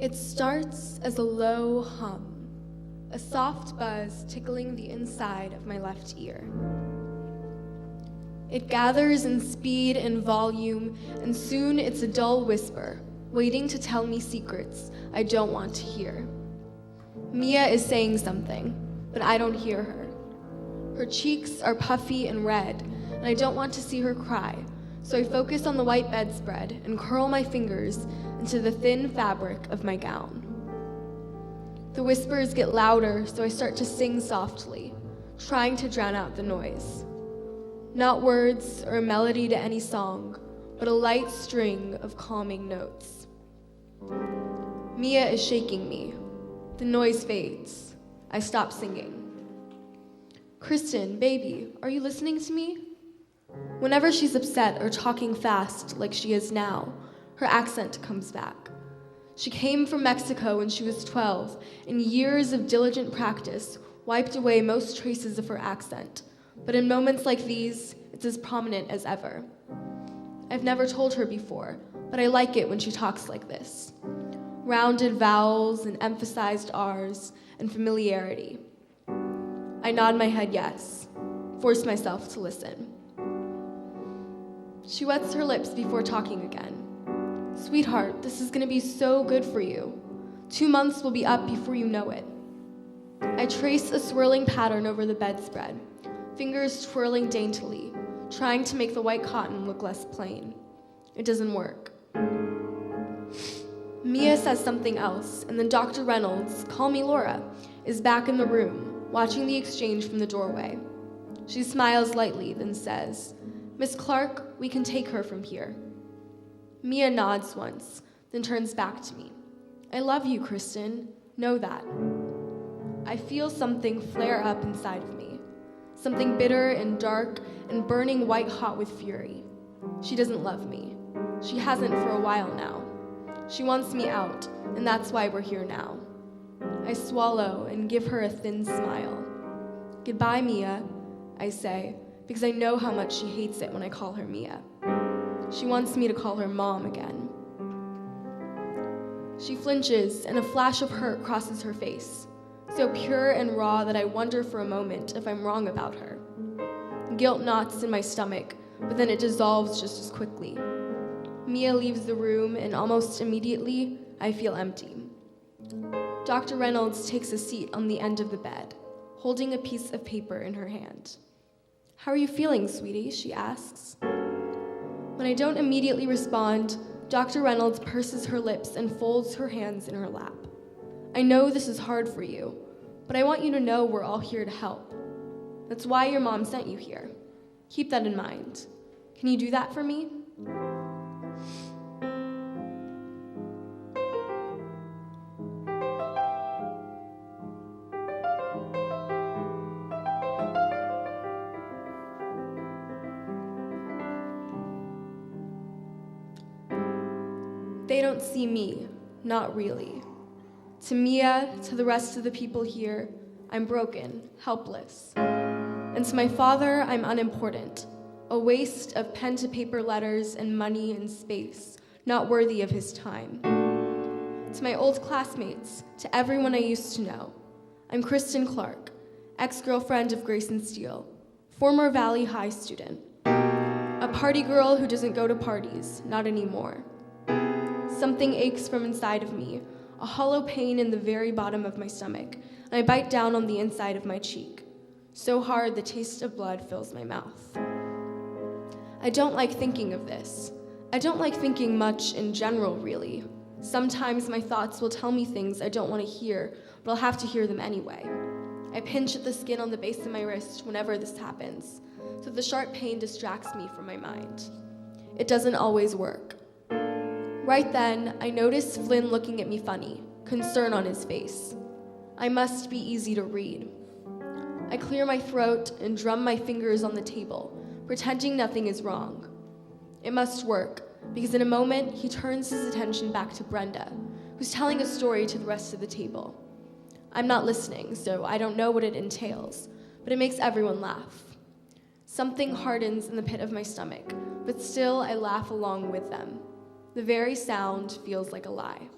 It starts as a low hum, a soft buzz tickling the inside of my left ear. It gathers in speed and volume, and soon it's a dull whisper, waiting to tell me secrets I don't want to hear. Mia is saying something, but I don't hear her. Her cheeks are puffy and red, and I don't want to see her cry, so I focus on the white bedspread and curl my fingers into the thin fabric of my gown. The whispers get louder, so I start to sing softly, trying to drown out the noise. Not words or a melody to any song, but a light string of calming notes. Mia is shaking me. The noise fades. I stop singing. Kristen, baby, are you listening to me? Whenever she's upset or talking fast like she is now, her accent comes back. She came from Mexico when she was 12, and years of diligent practice wiped away most traces of her accent. But in moments like these, it's as prominent as ever. I've never told her before, but I like it when she talks like this. Rounded vowels and emphasized R's and familiarity. I nod my head yes, force myself to listen. She wets her lips before talking again. Sweetheart, this is gonna be so good for you. 2 months will be up before you know it. I trace a swirling pattern over the bedspread, fingers twirling daintily, trying to make the white cotton look less plain. It doesn't work. Mia says something else, and then Dr. Reynolds, call me Laura, is back in the room, watching the exchange from the doorway. She smiles lightly, then says, Miss Clark, we can take her from here. Mia nods once, then turns back to me. I love you, Kristen. Know that. I feel something flare up inside of me. Something bitter and dark and burning white hot with fury. She doesn't love me. She hasn't for a while now. She wants me out, and that's why we're here now. I swallow and give her a thin smile. Goodbye, Mia, I say, because I know how much she hates it when I call her Mia. She wants me to call her Mom again. She flinches, and a flash of hurt crosses her face, so pure and raw that I wonder for a moment if I'm wrong about her. Guilt knots in my stomach, but then it dissolves just as quickly. Mia leaves the room, and almost immediately, I feel empty. Dr. Reynolds takes a seat on the end of the bed, holding a piece of paper in her hand. How are you feeling, sweetie? She asks. When I don't immediately respond, Dr. Reynolds purses her lips and folds her hands in her lap. I know this is hard for you, but I want you to know we're all here to help. That's why your mom sent you here. Keep that in mind. Can you do that for me? They don't see me, not really. To Mia, to the rest of the people here, I'm broken, helpless. And to my father, I'm unimportant, a waste of pen-to-paper letters and money and space, not worthy of his time. To my old classmates, to everyone I used to know, I'm Kristen Clark, ex-girlfriend of Grayson Steele, former Valley High student, a party girl who doesn't go to parties, not anymore. Something aches from inside of me, a hollow pain in the very bottom of my stomach, and I bite down on the inside of my cheek. So hard the taste of blood fills my mouth. I don't like thinking of this. I don't like thinking much in general, really. Sometimes my thoughts will tell me things I don't want to hear, but I'll have to hear them anyway. I pinch at the skin on the base of my wrist whenever this happens, so the sharp pain distracts me from my mind. It doesn't always work. Right then, I notice Flynn looking at me funny, concern on his face. I must be easy to read. I clear my throat and drum my fingers on the table, pretending nothing is wrong. It must work, because in a moment, he turns his attention back to Brenda, who's telling a story to the rest of the table. I'm not listening, so I don't know what it entails, but it makes everyone laugh. Something hardens in the pit of my stomach, but still I laugh along with them. The very sound feels like a lie.